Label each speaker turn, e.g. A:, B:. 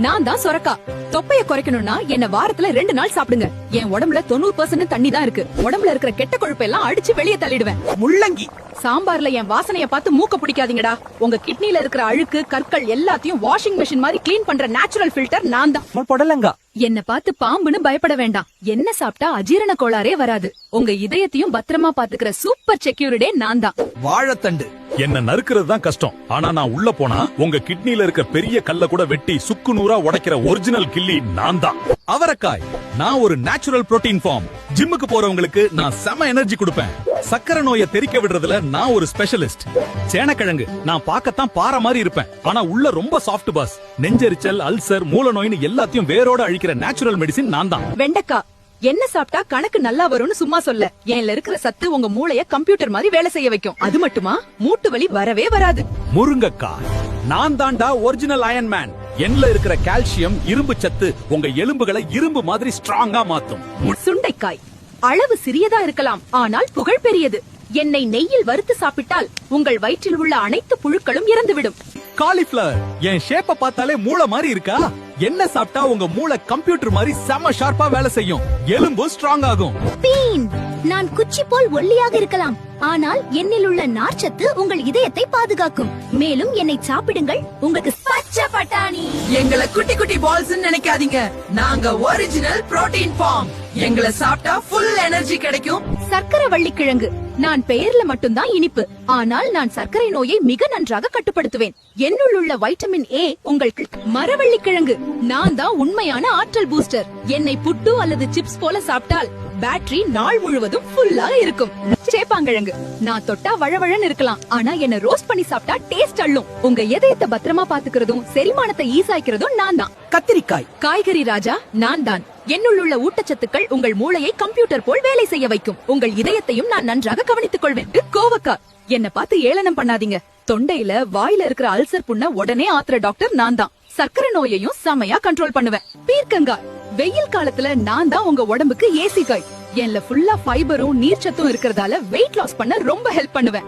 A: நான் தான் சொரக்கா. தொப்பைய குறைக்கணும்னா என்ன வாரத்துல 2 நாள் சாப்பிடுங்க. என் உடம்புல 90% தண்ணி தான் இருக்கு. உடம்புல இருக்கிற கெட்ட கொழுப்பு எல்லாம் அடிச்சு வெளியே தள்ளிடுவேன்.
B: முள்ளங்கி
A: சாம்பார்ல என் வாசனைய பார்த்து மூக்க பிடிக்காதீங்கடா. உங்க கிட்னில இருக்கிற அழுக்கு கற்கள் எல்லாத்தையும் வாஷிங் மெஷின் மாதிரி கிளீன் பண்ற நேச்சுரல் ஃபில்டர் நான் தான்.
B: புடலங்கா
A: என்ன பார்த்து பாம்புன்னு பயப்பட வேண்டாம். என்ன சாப்பிட்டா அஜீரண கோளாறே வராது. உங்க இதயத்தையும் பத்திரமா பாத்துக்கிற சூப்பர் செக்யூரிட்டே நான் தான்.
B: வாழைத்தண்டு
C: என்ன நறுக்கிறது தான் கஷ்டம். ஆனா நான் உள்ள போனா உங்க கிட்னில இருக்க பெரிய கல்ல கூட வெட்டி சுக்கு நூறா உடைக்கிற ஒரிஜினல் கில்லி நான் தான். அவரைக்காய் நான் ஒரு நேச்சுரல் புரோட்டீன் ஃபார்ம். ஜிம்முக்கு போறவங்களுக்கு நான் செம எனர்ஜி கொடுப்பேன். சக்கரை நோயை தெறிக்க விடுறதுல நான் ஒரு ஸ்பெஷலிஸ்ட். சேனக்கிழங்கு நான் பார்க்கத்தான் பாறை மாதிரி இருப்பேன். ஆனா உள்ள ரொம்ப சாஃப்ட் பாஸ். நெஞ்செரிச்சல், அல்சர், மூல நோயின்னு எல்லாத்தையும் வேரோட அழிக்கிற நேச்சுரல் மெடிசின் நான் தான்.
A: வெண்டைக்கா என்ன சாப்பிட்டா கணக்கு நல்லா வரும்னு சும்மா சொல்ல. என்ல இருக்கிற சத்து உங்க மூளைய கம்ப்யூட்டர் மாதிரி வேலை செய்ய வைக்கும். அது மட்டுமா மூட்டு வலி வரவே வராது.
C: முருங்கக்காய் நான் தாண்டா ஒரிஜினல் அயன் மேன். என்ல இருக்கிற கால்சியம், இரும்பு சத்து உங்க எலும்புகளை இரும்பு மாதிரி ஸ்ட்ராங்கா மாத்தும்.
A: சுண்டைக்காய் அளவு சிறியதா இருக்கலாம், ஆனால் புகழ் பெரியது. என்னை நெய்யில் வறுத்து சாப்பிட்டால் உங்கள் வயிற்றில் உள்ள அனைத்து புழுக்களும் இறந்துவிடும்.
C: காலிஃபிளவர் என் ஷேப்ப பார்த்தாலே மூளை மாதிரி இருக்கா? என்ன சாப்பிட்டா உங்க மூளை கம்ப்யூட்டர் மாதிரி செம ஷார்ப்பா வேலை செய்யும். எலும்பு ஸ்ட்ராங் ஆகும்.
D: பீன் நான் குச்சி போல் ஒல்லியாக இருக்கலாம், ஆனால் என்னில் உள்ள நார்ச்சத்து உங்கள் இதயத்தை பாதுகாக்கும். மேலும் என்னை சாப்பிடுங்கள், உங்களுக்கு பச்சை பட்டாணி.
E: எங்களை குட்டி குட்டி பால்ஸ் நினைக்காதீங்க. நாங்க ஒரிஜினல் புரோட்டீன் ஃபார்ம். எங்களை சாப்பிட்டா ஃபுல் எனர்ஜி கிடைக்கும்.
A: சர்க்கரை வள்ளிக்கிழங்கு நான் பெயர்ல மட்டும்தான் இனிப்பு, ஆனால் நான் சர்க்கரை நோயை மிக நன்றாக கட்டுப்படுத்துவேன். என்னுள் உள்ள வைட்டமின் ஏ உங்களுக்கு. மரவள்ளிக்கிழங்கு நான் தான் உண்மையான ஆற்றல் பூஸ்டர். என்னை புட்டு அல்லது சிப்ஸ் போல சாப்பிட்டால் பேட்டரி நாள் முழுவதும் ஃபுல்லா இருக்கும். சேப்பாங்கிழங்கு நான் தொட்டா வழவழன்னு இருக்கலாம், ஆனா என்ன ரோஸ்ட் பண்ணி சாப்பிட்டா டேஸ்ட் அள்ளும். உங்க இதயத்தை பத்திரமா பாத்துக்கிறதும் செரிமானத்தை ஈசாய்க்கிறதும் நான் தான்.
B: கத்திரிக்காய்
A: காய்கறி ராஜா நான் தான். என்னுள் உள்ள ஊட்டச்சத்துக்கள் உங்கள் மூளையை கம்ப்யூட்டர் போல் வேலை செய்ய வைக்கும். உங்கள் இதயத்தையும் நான் நன்றாக கவனித்துக் கொள்வேன். கோவக்காய் என்ன பார்த்து ஏளனம் பண்ணாதீங்க. தொண்டையில வாயில இருக்கிற அல்சர் புண்ண உடனே ஆத்துற டாக்டர் நான் தான். சர்க்கரை நோயையும் செமையா கண்ட்ரோல் பண்ணுவேன். பீர்க்கங்காய் வெயில் காலத்துல நான் தான் உங்க உடம்புக்கு ஏசி காய். என்ல ஃபுல்லா ஃபைபரும் நீர்ச்சத்தும் இருக்கறதால வெயிட் லாஸ் பண்ண ரொம்ப ஹெல்ப் பண்ணுவேன்.